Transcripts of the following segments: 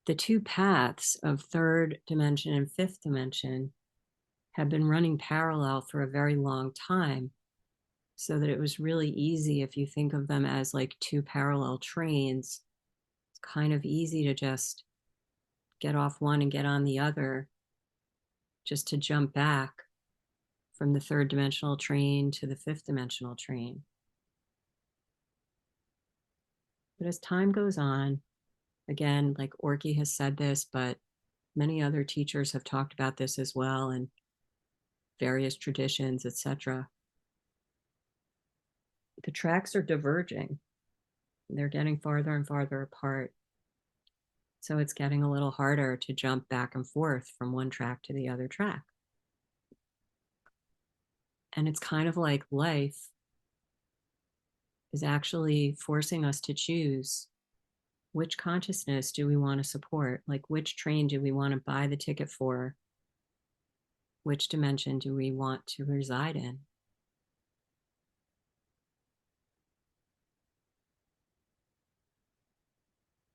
the two paths of third dimension and fifth dimension have been running parallel for a very long time, so that it was really easy, if you think of them as like two parallel trains, it's kind of easy to just get off one and get on the other, just to jump back from the third dimensional train to the fifth dimensional train. But as time goes on, again, like Orky has said this, but many other teachers have talked about this as well, and various traditions, etc. The tracks are diverging. They're getting farther and farther apart. So it's getting a little harder to jump back and forth from one track to the other track. And it's kind of like life is actually forcing us to choose, which consciousness do we want to support? Like, which train do we want to buy the ticket for? Which dimension do we want to reside in?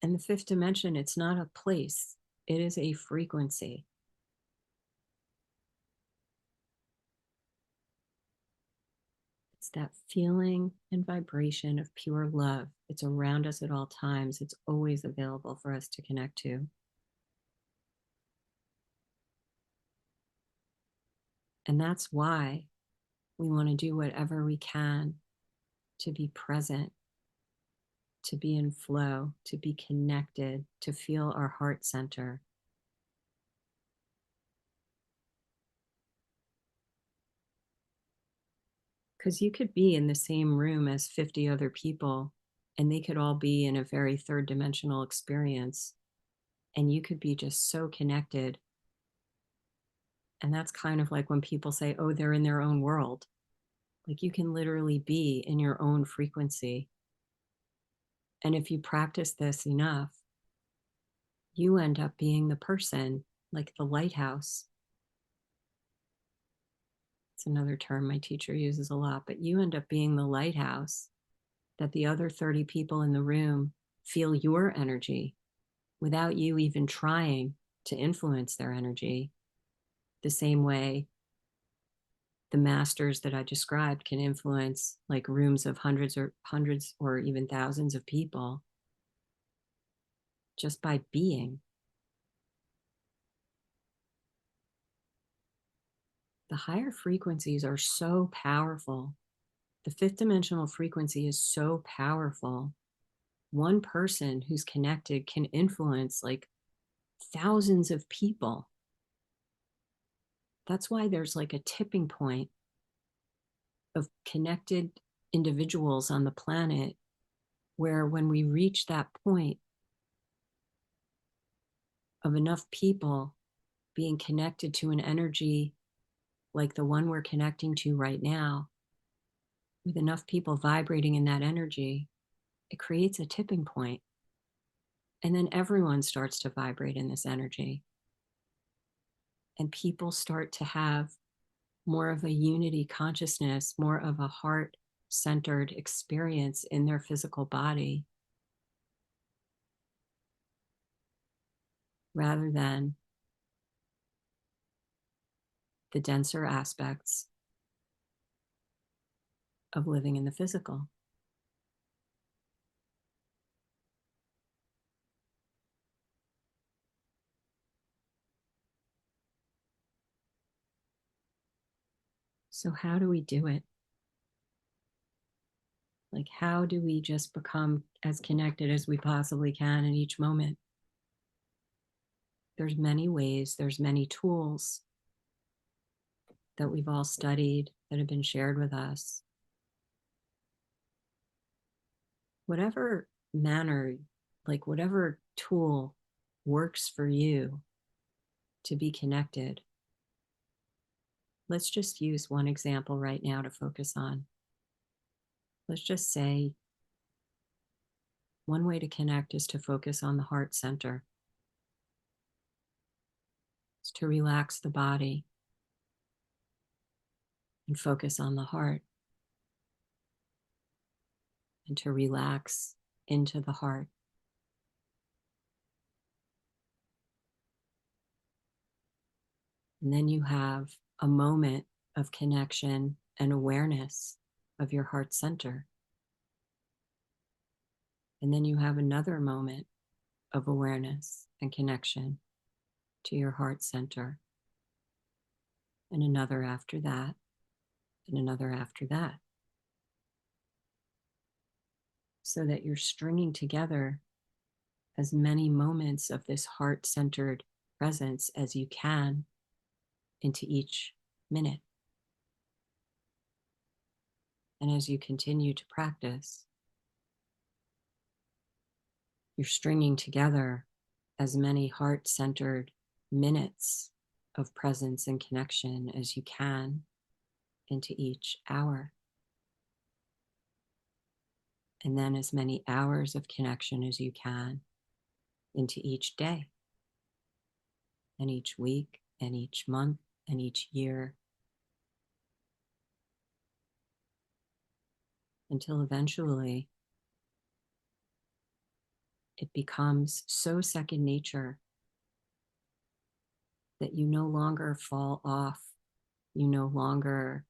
And the fifth dimension, it's not a place, it is a frequency. It's that feeling and vibration of pure love. It's around us at all times. It's always available for us to connect to. And that's why we want to do whatever we can to be present, to be in flow, to be connected, to feel our heart center. Because you could be in the same room as 50 other people, and they could all be in a very third dimensional experience, and you could be just so connected. And that's kind of like when people say, oh, they're in their own world. Like, you can literally be in your own frequency. And if you practice this enough, you end up being the person, like the lighthouse. It's another term my teacher uses a lot, but you end up being the lighthouse that the other 30 people in the room feel your energy without you even trying to influence their energy, the same way the masters that I described can influence like rooms of hundreds or even thousands of people just by being. The higher frequencies are so powerful. The fifth dimensional frequency is so powerful. One person who's connected can influence like thousands of people. That's why there's like a tipping point of connected individuals on the planet, where when we reach that point of enough people being connected to an energy like the one we're connecting to right now, with enough people vibrating in that energy, it creates a tipping point. And then everyone starts to vibrate in this energy. And people start to have more of a unity consciousness, more of a heart centered experience in their physical body, rather than the denser aspects of living in the physical. So, how do we do it? Like, how do we just become as connected as we possibly can in each moment? There's many ways, there's many tools that we've all studied that have been shared with us. Whatever manner, like whatever tool works for you to be connected. Let's just use one example right now to focus on. Let's just say one way to connect is to focus on the heart center. It's to relax the body and focus on the heart, and to relax into the heart. And then you have a moment of connection and awareness of your heart center. And then you have another moment of awareness and connection to your heart center. And another after that, and another after that. So that you're stringing together as many moments of this heart centered presence as you can into each minute. And as you continue to practice, you're stringing together as many heart centered minutes of presence and connection as you can into each hour. And then as many hours of connection as you can into each day, and each week, and each month, and each year, until eventually it becomes so second nature that you no longer fall off, you no longer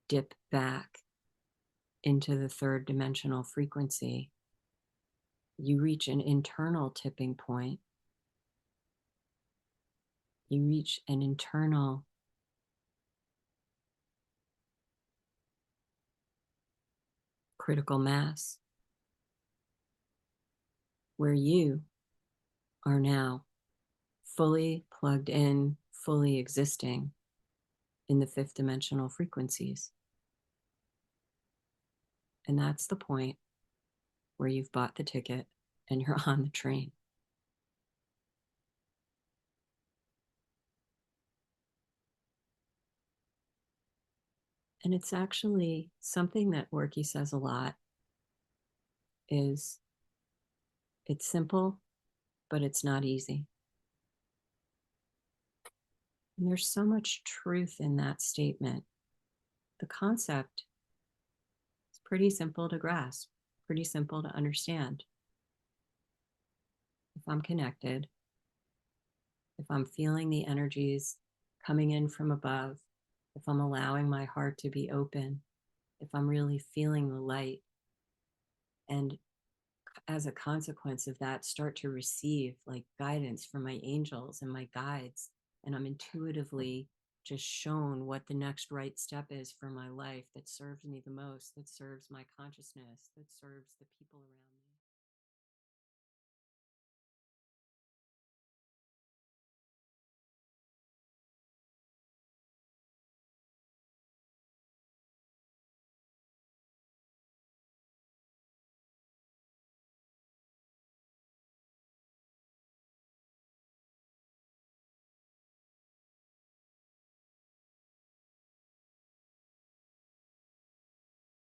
dip back into the third dimensional frequency. You reach an internal tipping point. You reach an internal critical mass where you are now fully plugged in, fully existing in the fifth dimensional frequencies. And that's the point where you've bought the ticket and you're on the train. And it's actually something that Orky says a lot is it's simple, but it's not easy. And there's so much truth in that statement. The concept is pretty simple to grasp, pretty simple to understand. If I'm connected, if I'm feeling the energies coming in from above, if I'm allowing my heart to be open, if I'm really feeling the light, and as a consequence of that, start to receive like guidance from my angels and my guides, and I'm intuitively just shown what the next right step is for my life that serves me the most, that serves my consciousness, that serves the people around me.